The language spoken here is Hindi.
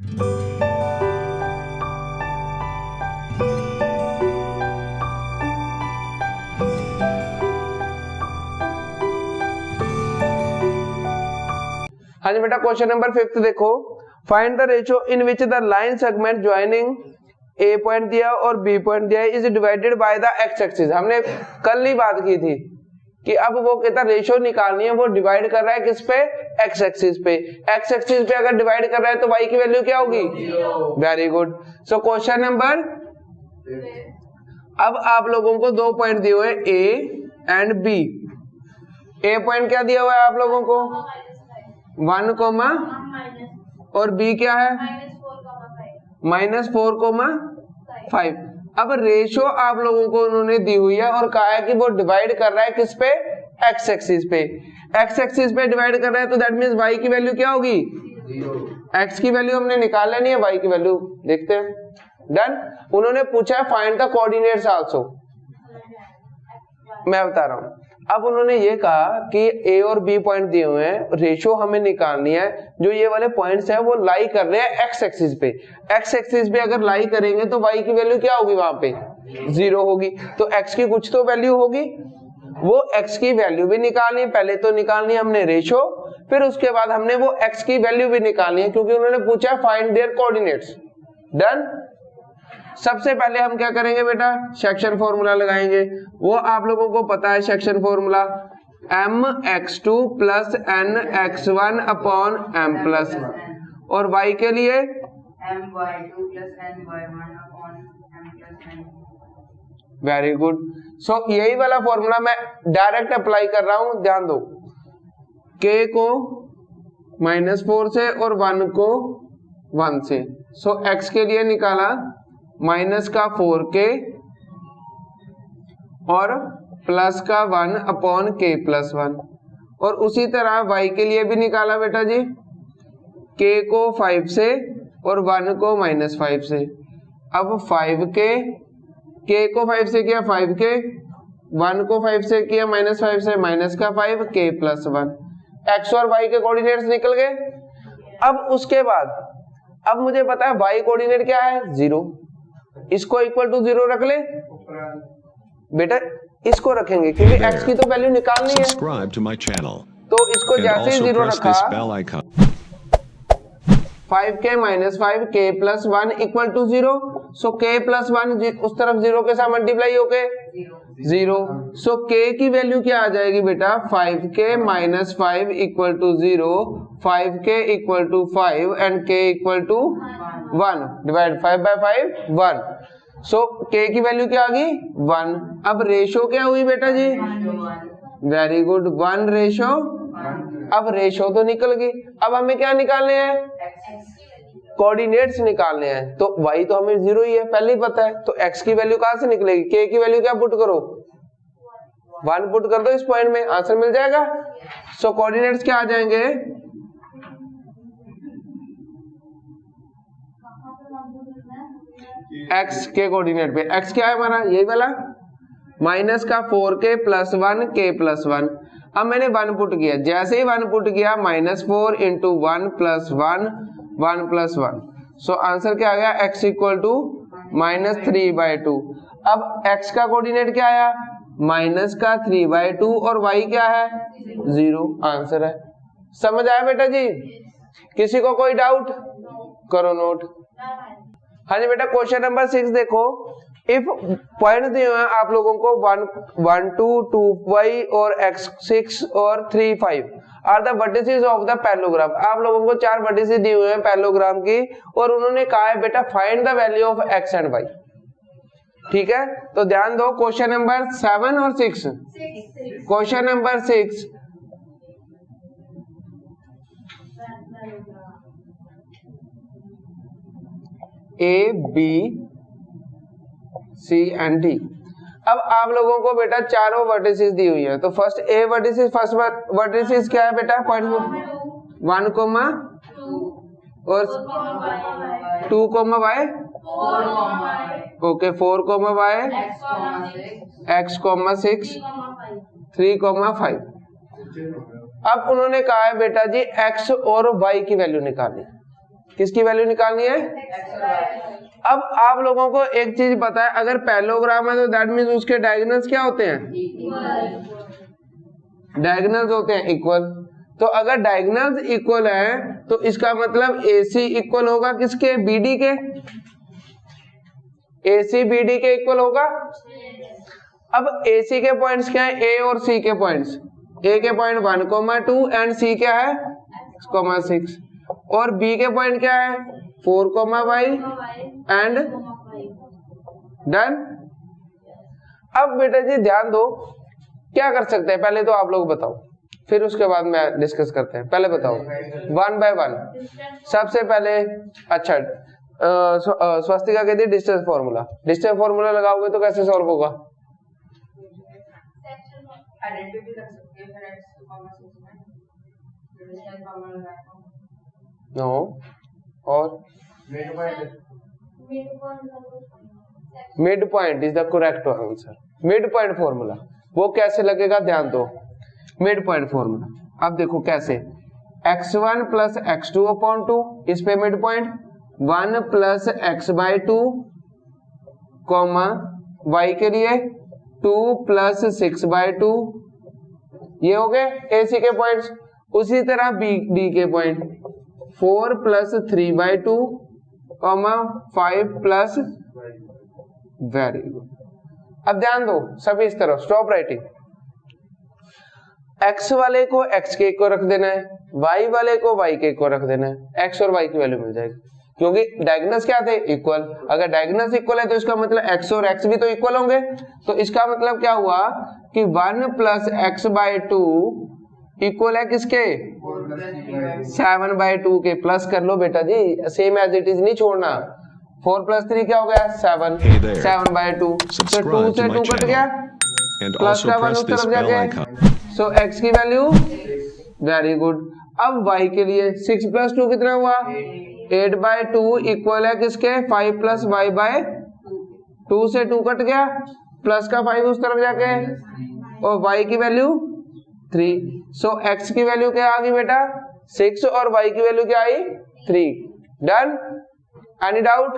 हाँ जी बेटा, क्वेश्चन नंबर 5 देखो, find the ratio in which the line segment joining A point दिया और बी पॉइंट दिया is divided by the x axis. हमने कल ही बात की थी कि अब वो कहता रेशियो निकालनी है, वो डिवाइड कर रहा है किस पे, एक्स एक्सिस पे। एक्स एक्सिस पे अगर डिवाइड कर रहा है तो वाई की वैल्यू क्या होगी, very good. So question number, अब आप लोगों को 2 पॉइंट दिए हुए A and B. A point क्या दिया हुआ है आप लोगों को, 1, और बी क्या है, -4,5। अब रेशियो आप लोगों को उन्होंने दी हुई है और कहा है कि वो डिवाइड कर रहा है किस पे, एक्स एक्सिस पे। एक्स एक्सिस पे डिवाइड कर रहा है तो दैट मींस वाई की वैल्यू क्या होगी, एक्स की वैल्यू हमने निकाल लेनी है, वाई की वैल्यू देखते हैं। डन। उन्होंने पूछा है फाइंड द कोऑर्डिनेट्स आल्सो, मैं बता रहा हूं। अब उन्होंने ये कहा कि ए और बी पॉइंट दिए हुए हैं, रेशियो हमें निकालनी है। जो ये वाले पॉइंट्स हैं वो लाई कर रहे हैं एक्स एक्सिस पे। एक्स एक्सिस पे अगर लाई करेंगे तो वाई की वैल्यू क्या होगी, वहां पे 0 होगी। तो एक्स की कुछ तो वैल्यू होगी, वो एक्स की वैल्यू भी निकालनी है। पहले तो निकालनी है हमने रेशियो, फिर उसके बाद हमने वो एक्स की वैल्यू भी निकालनी है, क्योंकि उन्होंने पूछा फाइंड देयर कोऑर्डिनेट्स। डन। सबसे पहले हम क्या करेंगे बेटा, सेक्शन फॉर्मूला लगाएंगे। वो आप लोगों को पता है section formula, mx2 plus nx1 upon m+1, और y के लिए my2 plus ny1 upon m+n। Very good. So यही वाला फॉर्मूला मैं डायरेक्ट अप्लाई कर रहा हूं, ध्यान दो। k को -4 से और 1 को 1 से। सो x के लिए निकाला माइनस का 4k और प्लस का 1 अपॉन k+1, और उसी तरह y के लिए भी निकाला बेटा जी, k को 5 से और 1 को -5 से। अब 5k, k को 5 से किया 5k, 1 को 5 से किया -5 से, माइनस का 5 k+1। x और y के कोऑर्डिनेट्स निकल गए। अब उसके बाद अब मुझे पता है y कोऑर्डिनेट क्या है, 0। इसको इक्वल टू 0 रख ले बेटा, इसको रखेंगे क्योंकि x की तो वैल्यू निकालनी है। तो इसको जैसे ही 0 रखा, 5k - 5 k+1 equal to 0। So k+1 उस तरफ 0 के साथ मल्टीप्लाई होके 0। सो k की वैल्यू क्या आ जाएगी बेटा, 5k - 5 equal to 0, 5k equal to 5 and k equal to 1, divide 5/5 1। So k की वैल्यू क्या आ गई, 1। अब रेशो क्या हुई बेटा जी, वेरी गुड, 1 रेशो। अब रेशो तो निकल गई, अब हमें क्या निकालने हैं, कोऑर्डिनेट्स निकालने हैं। तो y तो हमें 0 ही है, पहले ही पता है। तो x की वैल्यू कहां से निकलेगी, k की वैल्यू क्या पुट करो, 1 पुट कर दो इस पॉइंट में, आंसर मिल जाएगा। सो कोऑर्डिनेट्स क्या आ जाएंगे, x के कोऑर्डिनेट पे x क्या है हमारा, यही वाला, माइनस का 4k प्लस 1 k+1। अब मैंने 1 पुट किया, जैसे ही 1 पुट किया -4 इंटू 1 + 1 1 + 1। सो आंसर क्या आ गया, x इक्वल टू -3/2। अब x का कोऑर्डिनेट क्या आया, -3/2 और y क्या है, 0। आंसर है। समझ आया बेटा जी, किसी को कोई डाउट, करो नोट। हाँ जी बेटा, क्वेश्चन नंबर 6 देखो। इफ पॉइंट दिए हुए हैं आप लोगों को 1 2 2y और x6 और 3 5 are the vertices of the parallelogram. आप लोगों को 4 वर्टिसेस दिए हुए हैं पैरेललोग्राम की, और उन्होंने कहा है बेटा find the value of x and y। ठीक है, तो ध्यान दो, क्वेश्चन नंबर 7 और 6। Question number 6, A B C and D। अब आप लोगों को बेटा चारों वर्टिसेस दी हुई है। तो first A vertices, first vertices क्या है बेटा, पॉइंट 1, और 2, y, ओके 4, y, x, 6, 3, 5। अब उन्होंने कहा है बेटा जी x और y की वैल्यू निकालनी। किसकी वैल्यू निकालनी है? अब आप लोगों को एक चीज पता है, अगर पैरेललोग्राम है तो दैट मींस उसके डायगोनल्स क्या होते हैं? डायगोनल्स होते हैं इक्वल। तो अगर डायगोनल्स इक्वल है तो इसका मतलब AC इक्वल होगा किसके? BD के। AC BD के इक्वल होगा। अब AC के पॉइंट्स क्या है? A और C के पॉइंट्स, A के पॉइंट 1,2 एंड C क्या है? 6,6 और B के पॉइंट क्या है? 4,5 एंड डन। अब बेटा जी ध्यान दो, क्या कर सकते हैं पहले तो आप लोग बताओ, फिर उसके बाद में डिस्कस करते हैं। पहले बताओ 1 by 1। सबसे पहले अच्छा स्वस्तिका कहती है डिस्टेंस फॉर्मूला। डिस्टेंस फॉर्मूला लगाओगे तो कैसे सॉल्व होगा? नो और mid point is the correct answer. Mid point formula वो कैसे लगेगा ध्यान दो। मिड पॉइंट फॉर्मूला अब देखो कैसे, x1 प्लस x2 अपॉन 2, इस पे mid point 1 plus x/2 comma y के लिए 2 प्लस 6/2, ये हो गए AC के पॉइंट्स। उसी तरह BD के point 4 plus 3/2 comma 5 plus, very good. अब ध्यान दो सभी इस तरह, स्टॉप राइटिंग। x वाले को x के को रख देना है, y वाले को y के को रख देना है, x और y की वैल्यू मिल जाएगी क्योंकि डायगोनल्स क्या थे? इक्वल। अगर डायगोनल्स इक्वल है तो इसका मतलब x और x भी तो इक्वल होंगे। तो इसका मतलब क्या हुआ कि 1 प्लस x/2 इक्वल है किसके? 7/2 के। प्लस कर लो बेटा जी, सेम एज इट इज नहीं छोड़ना। 4 प्लस 3 क्या हो गया? 7। 7/2 तो 2 से 2 कट गया, प्लस का 1 उस तरफ जाके, सो x की वैल्यू, वेरी गुड। अब y के लिए 6 प्लस 2 कितना हुआ? 8/2 इक्वल है किसके? 5 प्लस y/2 से 2 कट गया, प्लस का 5 उस तरफ जाके, और y की वैल्यू 3। सो x की वैल्यू क्या आ गई बेटा? 6 और y की वैल्यू क्या आई? 3। डन। Any doubt?